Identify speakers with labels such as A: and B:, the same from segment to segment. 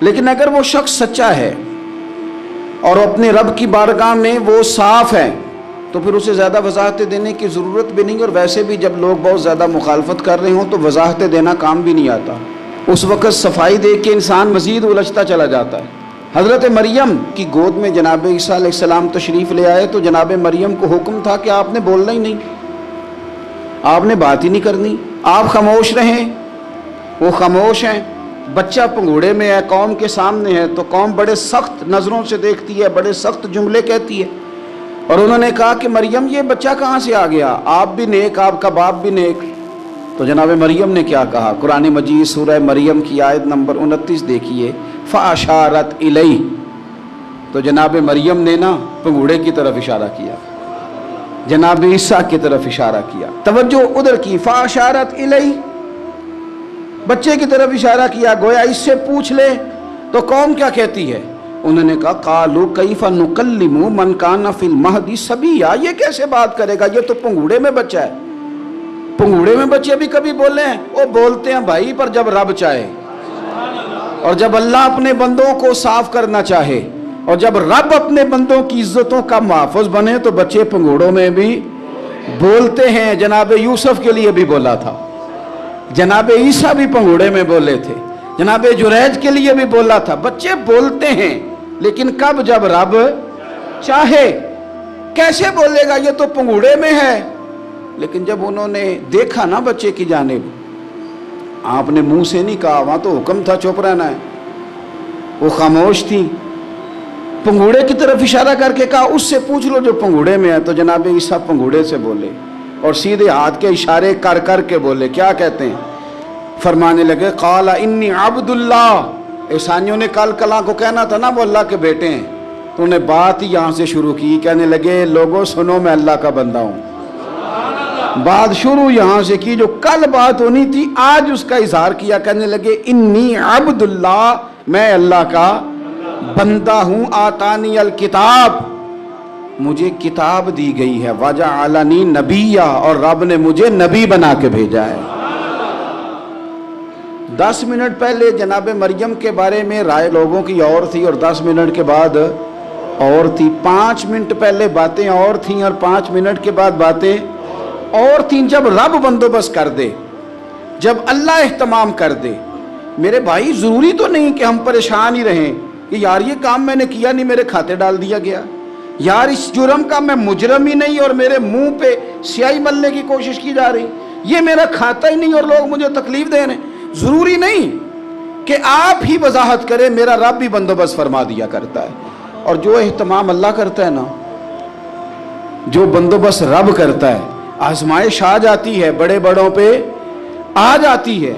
A: لیکن اگر وہ شخص سچا ہے اور اپنے رب کی بارگاہ میں وہ صاف ہے تو پھر اسے زیادہ وضاحتیں دینے کی ضرورت بھی نہیں، اور ویسے بھی جب لوگ بہت زیادہ مخالفت کر رہے ہوں تو وضاحتیں دینا کام بھی نہیں آتا، اس وقت صفائی دیکھ کے انسان مزید الجھتا چلا جاتا ہے۔ حضرت مریم کی گود میں جناب عیسیٰ علیہ السلام تشریف لے آئے تو جناب مریم کو حکم تھا کہ آپ نے بولنا ہی نہیں، آپ نے بات ہی نہیں کرنی، آپ خاموش رہیں۔ وہ خاموش ہیں، بچہ پنگوڑے میں ہے، قوم کے سامنے ہے، تو قوم بڑے سخت نظروں سے دیکھتی ہے، بڑے سخت جملے کہتی ہے، اور انہوں نے کہا کہ مریم یہ بچہ کہاں سے آ گیا، آپ بھی نیک، آپ کا باپ بھی نیک۔ تو جناب مریم نے کیا کہا؟ قرآن مجید سورہ مریم کی آیت نمبر 29 دیکھیے، فَأَشَارَتْ إِلَيْهِ، تو جناب مریم نے نا پنگوڑے کی طرف اشارہ کیا، جناب عیسیٰ کی طرف اشارہ کیا، توجہ ادھر کی، فَأَشَارَتْ إِلَيْهِ، بچے کی طرف اشارہ کیا، گویا اس سے پوچھ لے تو قوم کیا کہتی ہے؟ انہوں نے کہا قَالُوا كَيْفَ نُكَلِّمُ مَنْ كَانَ فِي الْمَهْدِ صَبِيًّا، یہ کیسے بات کرے گا، یہ تو پنگوڑے میں بچہ ہے۔ پنگوڑے میں بچے بھی کبھی بولے ہیں؟ وہ بولتے ہیں بھائی، پر جب رب چاہے، اور جب اللہ اپنے بندوں کو صاف کرنا چاہے، اور جب رب اپنے بندوں کی عزتوں کا محافظ بنے تو بچے پنگوڑوں میں بھی بولتے ہیں۔ جناب یوسف کے لیے بھی بولا تھا، جناب عیسیٰ بھی پنگوڑے میں بولے تھے، جناب جریج کے لیے بھی بولا تھا، بچے بولتے ہیں، لیکن کب؟ جب رب چاہے۔ کیسے بولے گا، یہ تو پنگوڑے میں ہے۔ لیکن جب انہوں نے دیکھا نا بچے کی جانب، آپ نے منہ سے نہیں کہا، وہاں تو حکم تھا چپ رہنا ہے، وہ خاموش تھی، پنگوڑے کی طرف اشارہ کر کے کہا اس سے پوچھ لو جو پنگوڑے میں ہے۔ تو جناب عیسیٰ پنگوڑے سے بولے اور سیدھے ہاتھ کے اشارے کر کر کے بولے، کیا کہتے ہیں؟ فرمانے لگے قال انی عبد اللہ۔ عیسائیوں نے کل کلاں کو کہنا تھا نا وہ اللہ کے بیٹے ہیں، تو انہیں بات ہی یہاں سے شروع کی، کہنے لگے لوگوں سنو میں اللہ کا بندہ ہوں۔ بات شروع یہاں سے کی، جو کل بات ہونی تھی آج اس کا اظہار کیا، کہنے لگے انی عبد اللہ، میں اللہ کا بندہ ہوں، آتانی الکتاب، مجھے کتاب دی گئی ہے، وجعلنی نبیّا، اور رب نے مجھے نبی بنا کے بھیجا ہے۔ 10 منٹ پہلے جناب مریم کے بارے میں رائے لوگوں کی اور تھی، اور 10 منٹ کے بعد اور تھی، 5 منٹ پہلے باتیں اور تھیں، اور 5 منٹ کے بعد باتیں اور تھیں۔ جب رب بندوبست کر دے، جب اللہ اہتمام کر دے، میرے بھائی ضروری تو نہیں کہ ہم پریشان ہی رہیں کہ یار یہ کام میں نے کیا نہیں، میرے کھاتے ڈال دیا گیا، یار اس جرم کا میں مجرم ہی نہیں اور میرے منہ پہ سیاہی ملنے کی کوشش کی جا رہی، یہ میرا کھاتا ہی نہیں اور لوگ مجھے تکلیف دے رہے ہیں۔ ضروری نہیں کہ آپ ہی وضاحت کریں، میرا رب بھی بندوبست فرما دیا کرتا ہے، اور جو اہتمام اللہ کرتا ہے نا، جو بندوبست رب کرتا ہے، آزمائش آ جاتی ہے، بڑے بڑوں پہ آ جاتی ہے،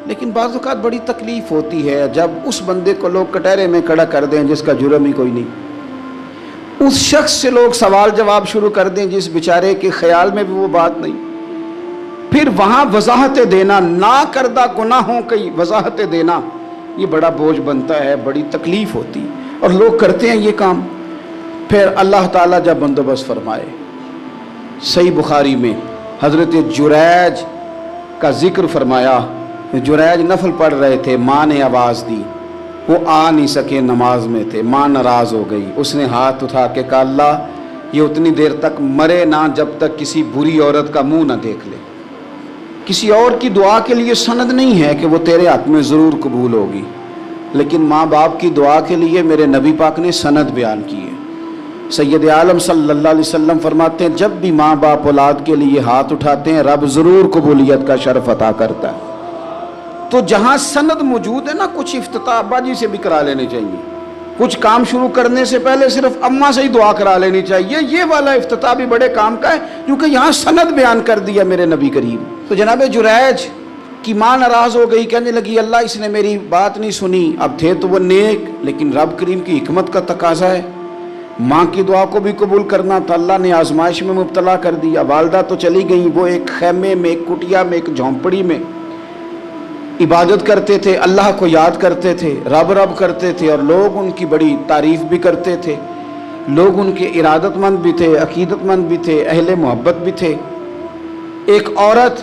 A: لیکن بعض اوقات بڑی تکلیف ہوتی ہے جب اس بندے کو لوگ کٹہرے میں کھڑا کر دیں جس کا جرم ہی کوئی نہیں، اس شخص سے لوگ سوال جواب شروع کر دیں جس بیچارے کے خیال میں بھی وہ بات نہیں، پھر وہاں وضاحتیں دینا، نہ کردہ گناہوں کی وضاحتیں دینا، یہ بڑا بوجھ بنتا ہے، بڑی تکلیف ہوتی، اور لوگ کرتے ہیں یہ کام۔ پھر اللہ تعالیٰ جب بندوبست فرمائے، صحیح بخاری میں حضرت جریج کا ذکر فرمایا، جریج نفل پڑھ رہے تھے، ماں نے آواز دی، وہ آ نہیں سکے، نماز میں تھے، ماں ناراض ہو گئی، اس نے ہاتھ اٹھا کے کہا اللہ یہ اتنی دیر تک مرے نہ جب تک کسی بری عورت کا منہ نہ دیکھ لے۔ کسی اور کی دعا کے لیے سند نہیں ہے کہ وہ تیرے حق میں ضرور قبول ہوگی، لیکن ماں باپ کی دعا کے لیے میرے نبی پاک نے سند بیان کی ہے۔ سید عالم صلی اللہ علیہ وسلم فرماتے ہیں جب بھی ماں باپ اولاد کے لیے ہاتھ اٹھاتے ہیں رب ضرور قبولیت کا شرف عطا کرتا ہے۔ تو جہاں سند موجود ہے نا، کچھ افتتاح ابا جی سے بھی کرا لینے چاہیے، کچھ کام شروع کرنے سے پہلے صرف اماں سے ہی دعا کرا لینی چاہیے، یہ والا افتتاح بھی بڑے کام کا ہے کیونکہ یہاں سند بیان کر دیا میرے نبی کریم۔ تو جناب جریج کی ماں ناراض ہو گئی، کہنے لگی اللہ اس نے میری بات نہیں سنی، اب تھے تو وہ نیک، لیکن رب کریم کی حکمت کا تقاضا ہے، ماں کی دعا کو بھی قبول کرنا تھا، اللہ نے آزمائش میں مبتلا کر دیا۔ والدہ تو چلی گئیں، وہ ایک خیمے میں، ایک کٹیا میں، ایک جھونپڑی میں عبادت کرتے تھے، اللہ کو یاد کرتے تھے، رب رب کرتے تھے، اور لوگ ان کی بڑی تعریف بھی کرتے تھے، لوگ ان کے ارادت مند بھی تھے، عقیدت مند بھی تھے، اہل محبت بھی تھے۔ ایک عورت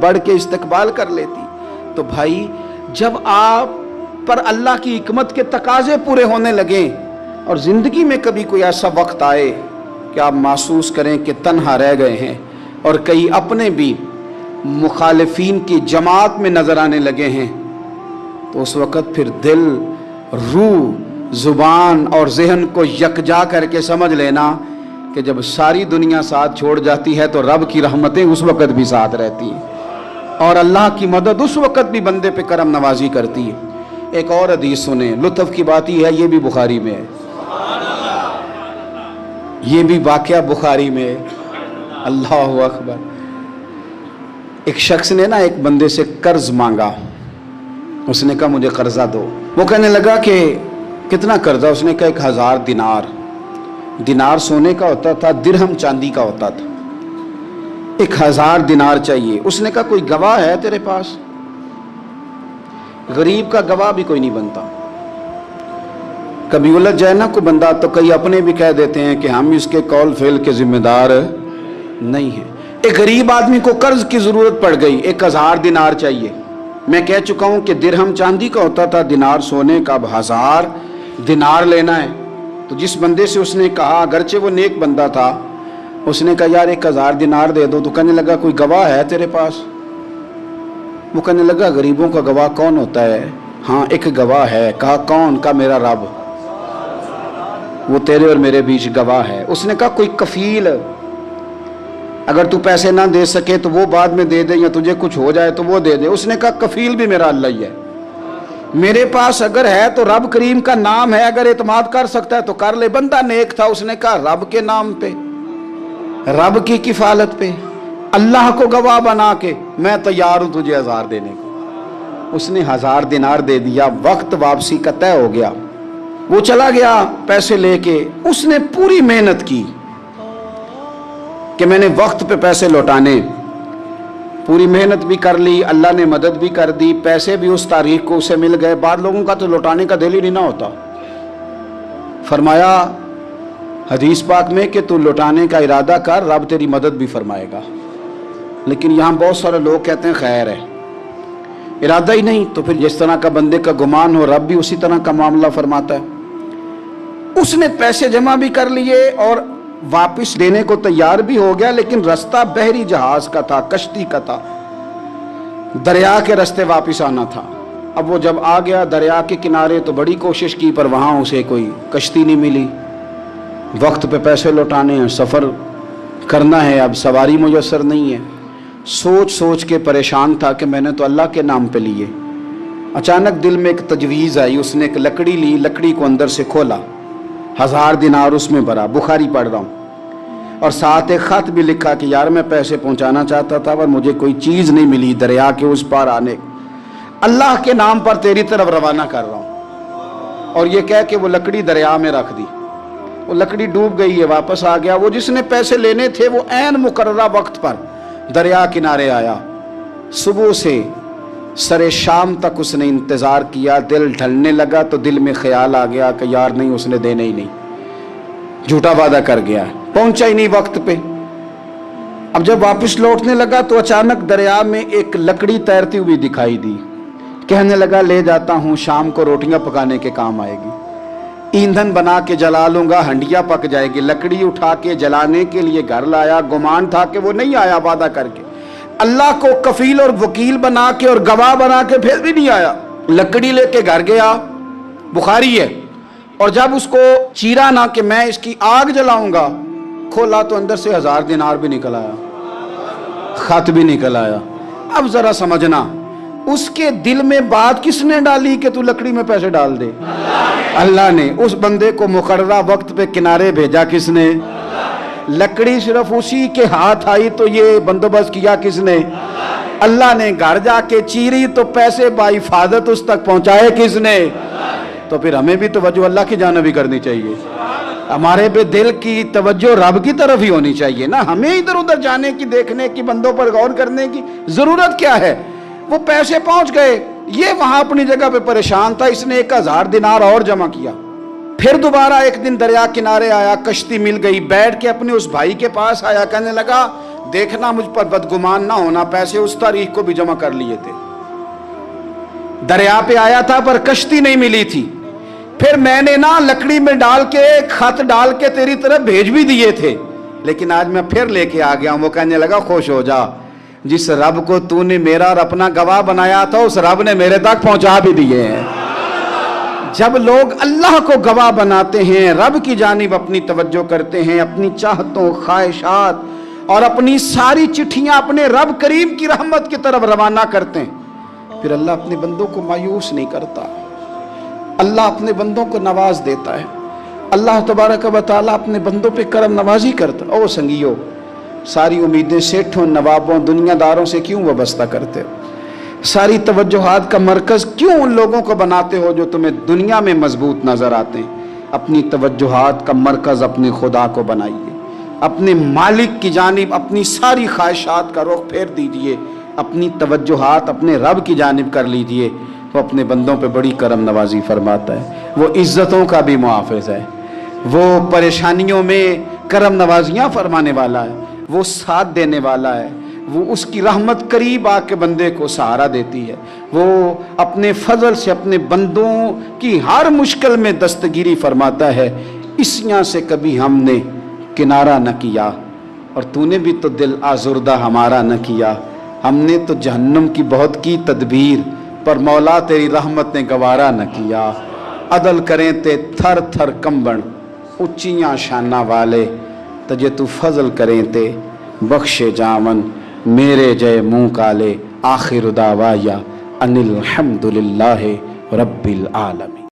A: بڑھ کے استقبال کر لیتی۔ تو بھائی جب آپ پر اللہ کی حکمت کے تقاضے پورے ہونے لگیں اور زندگی میں کبھی کوئی ایسا وقت آئے کہ آپ محسوس کریں کہ تنہا رہ گئے ہیں اور کئی اپنے بھی مخالفین کی جماعت میں نظر آنے لگے ہیں، تو اس وقت پھر دل، روح، زبان اور ذہن کو یکجا کر کے سمجھ لینا کہ جب ساری دنیا ساتھ چھوڑ جاتی ہے تو رب کی رحمتیں اس وقت بھی ساتھ رہتی ہیں اور اللہ کی مدد اس وقت بھی بندے پہ کرم نوازی کرتی ہے۔ ایک اور حدیث سنیں، لطف کی بات یہ ہے، یہ بھی بخاری میں ہے، یہ بھی واقعہ بخاری میں ہے۔ اللہ اکبر۔ ایک شخص نے ایک بندے سے قرض مانگا، اس نے کہا مجھے قرضہ دو۔ وہ کہنے لگا کہ کتنا قرضہ؟ اس نے کہا 1000 دینار۔ دینار سونے کا ہوتا تھا، درہم چاندی کا ہوتا تھا۔ 1000 دینار چاہیے۔ اس نے کہا کوئی گواہ ہے تیرے پاس؟ غریب کا گواہ بھی کوئی نہیں بنتا، کبھی الجھ جائے نا کوئی بندہ تو کئی اپنے بھی کہہ دیتے ہیں کہ ہم اس کے قول فعل کے ذمہ دار نہیں ہیں۔ ایک غریب آدمی کو قرض کی ضرورت پڑ گئی، 1000 دینار چاہیے۔ میں کہہ چکا ہوں کہ درہم چاندی کا ہوتا تھا، دینار سونے کا، اب 1000 دینار لینا ہے۔ تو جس بندے سے اس نے کہا، اگرچہ وہ نیک بندہ تھا، اس نے کہا یار 1000 دینار دے دو۔ تو کہنے لگا کوئی گواہ ہے تیرے پاس؟ وہ کہنے لگا غریبوں کا گواہ کون ہوتا ہے؟ ہاں ایک گواہ ہے۔ کہا کون؟ کہا میرا رب، وہ تیرے اور میرے بیچ گواہ ہے۔ اس نے کہا کوئی کفیل، اگر تو پیسے نہ دے سکے تو وہ بعد میں دے دے، یا تجھے کچھ ہو جائے تو وہ دے دے۔ اس نے کہا کفیل بھی میرا اللہ ہی ہے، میرے پاس اگر ہے تو رب کریم کا نام ہے، اگر اعتماد کر سکتا ہے تو کر لے۔ بندہ نیک تھا، اس نے کہا رب کے نام پہ، رب کی کفالت پہ، اللہ کو گواہ بنا کے میں تیار ہوں تجھے 1000 دینے کو۔ اس نے 1000 دینار دے دیا، وقت واپسی کا طے ہو گیا۔ وہ چلا گیا پیسے لے کے، اس نے پوری محنت کی کہ میں نے وقت پہ پیسے لوٹانے، پوری محنت بھی کر لی، اللہ نے مدد بھی کر دی، پیسے بھی اس تاریخ کو اسے مل گئے۔ بعض لوگوں کا تو لوٹانے کا دل ہی نہیں نہ ہوتا۔ فرمایا حدیث پاک میں کہ تو لوٹانے کا ارادہ کر، رب تیری مدد بھی فرمائے گا۔ لیکن یہاں بہت سارے لوگ کہتے ہیں خیر ہے، ارادہ ہی نہیں، تو پھر جس طرح کا بندے کا گمان ہو رب بھی اسی طرح کا معاملہ فرماتا ہے۔ اس نے پیسے جمع بھی کر لیے اور واپس دینے کو تیار بھی ہو گیا، لیکن رستہ بحری جہاز کا تھا، کشتی کا تھا، دریا کے رستے واپس آنا تھا۔ اب وہ جب آ گیا دریا کے کنارے تو بڑی کوشش کی، پر وہاں اسے کوئی کشتی نہیں ملی۔ وقت پہ پیسے لوٹانے ہیں، سفر کرنا ہے، اب سواری میسر نہیں ہے۔ سوچ سوچ کے پریشان تھا کہ میں نے تو اللہ کے نام پہ لیے۔ اچانک دل میں ایک تجویز آئی، اس نے ایک لکڑی لی، لکڑی کو اندر سے کھولا، 1000 دینار اس میں بھرا، بخاری پڑھ رہا ہوں، اور ساتھ ایک خط بھی لکھا کہ یار میں پیسے پہنچانا چاہتا تھا پر مجھے کوئی چیز نہیں ملی دریا کے اس پار آنے، اللہ کے نام پر تیری طرف روانہ کر رہا ہوں۔ اور یہ کہہ کہ وہ لکڑی دریا میں رکھ دی، وہ لکڑی ڈوب گئی ہے، واپس آ گیا۔ وہ جس نے پیسے لینے تھے وہ عین مقررہ وقت پر دریا کنارے آیا۔ صبح سے سر شام تک اس نے انتظار کیا، دل ڈھلنے لگا تو دل میں خیال آ گیا کہ یار نہیں، اس نے دینے ہی نہیں، جھوٹا وعدہ کر گیا، پہنچا ہی نہیں وقت پہ۔ اب جب واپس لوٹنے لگا تو اچانک دریا میں ایک لکڑی تیرتی ہوئی دکھائی دی، کہنے لگا لے جاتا ہوں، شام کو روٹیاں پکانے کے کام آئے گی، ایندھن بنا کے جلا لوں گا، ہنڈیا پک جائے گی۔ لکڑی اٹھا کے جلانے کے لیے گھر لایا، گمان تھا کہ وہ نہیں آیا وعدہ کر کے، اللہ کو کفیل اور وکیل بنا کے اور گواہ بنا کے پھر بھی نہیں آیا۔ لکڑی لے کے گھر گیا، بخاری ہے، اور جب اس کو چیرا نہ کہ میں اس کی آگ جلاؤں گا، کھولا تو اندر سے 1000 دینار بھی نکل آیا، خط بھی نکل آیا۔ اب ذرا سمجھنا، اس کے دل میں بات کس نے ڈالی کہ تو لکڑی میں پیسے ڈال دے؟ اللہ نے۔ اس بندے کو مقررہ وقت پہ کنارے بھیجا کس نے؟ لکڑی صرف اسی کے ہاتھ آئی تو یہ بندوبست کیا کس نے؟ اللہ نے۔ گھر جا کے چیری تو پیسے بحفاظت اس تک پہنچائے کس نے؟ تو پھر ہمیں بھی توجہ اللہ کی جانب ہی کرنی چاہیے، ہمارے پہ دل کی توجہ رب کی طرف ہی ہونی چاہیے نا، ہمیں ادھر ادھر جانے کی، دیکھنے کی، بندوں پر غور کرنے کی ضرورت کیا ہے؟ وہ پیسے پہنچ گئے، یہ وہاں اپنی جگہ پہ پریشان تھا، اس نے 1000 دینار اور جمع کیا۔ پھر دوبارہ ایک دن دریا کنارے آیا، کشتی مل گئی، بیٹھ کے اپنے اس بھائی کے پاس آیا، کہنے لگا دیکھنا مجھ پر بدگمان نہ ہونا، پیسے اس تاریخ کو بھی جمع کر لیے تھے، دریا پہ آیا تھا پر کشتی نہیں ملی تھی، پھر میں نے نا لکڑی میں ڈال کے خط ڈال کے تیری طرف بھیج بھی دیے تھے، لیکن آج میں پھر لے کے آ گیا ہوں۔ وہ کہنے لگا خوش ہو جا، جس رب کو تو نے میرا اور اپنا گواہ بنایا تھا اس رب نے میرے تک پہنچا بھی دیے ہیں۔ جب لوگ اللہ کو گواہ بناتے ہیں، رب کی جانب اپنی توجہ کرتے ہیں، اپنی چاہتوں، خواہشات اور اپنی ساری چٹھیاں اپنے رب کریم کی رحمت کی طرف روانہ کرتے ہیں، پھر اللہ اپنے بندوں کو مایوس نہیں کرتا، اللہ اپنے بندوں کو نواز دیتا ہے، اللہ تبارک و تعالیٰ اپنے بندوں پہ کرم نوازی کرتا ہے۔ او سنگیو، ساری امیدیں سیٹھوں، نوابوں، دنیا داروں سے کیوں وابستہ کرتے ہو؟ ساری توجہات کا مرکز کیوں ان لوگوں کو بناتے ہو جو تمہیں دنیا میں مضبوط نظر آتے ہیں؟ اپنی توجہات کا مرکز اپنے خدا کو بنائیے، اپنے مالک کی جانب اپنی ساری خواہشات کا رخ پھیر دیجئے، اپنی توجہات اپنے رب کی جانب کر لیجئے۔ وہ اپنے بندوں پہ بڑی کرم نوازی فرماتا ہے، وہ عزتوں کا بھی محافظ ہے، وہ پریشانیوں میں کرم نوازیاں فرمانے والا ہے، وہ ساتھ دینے والا ہے، وہ اس کی رحمت قریب آ کے بندے کو سہارا دیتی ہے، وہ اپنے فضل سے اپنے بندوں کی ہر مشکل میں دستگیری فرماتا ہے۔ اسیاں سے کبھی ہم نے کنارہ نہ کیا، اور تو نے بھی تو دل آزردہ ہمارا نہ کیا، ہم نے تو جہنم کی بہت کی تدبیر، پر مولا تیری رحمت نے گوارا نہ کیا۔ عدل کریں تے تھر تھر کمبن، اچیاں شانہ والے، تجھے تو فضل کریں تے بخشے جامن، میرے جے منہ کالے۔ آخر دعوایا ان الحمدللہ رب العالمین۔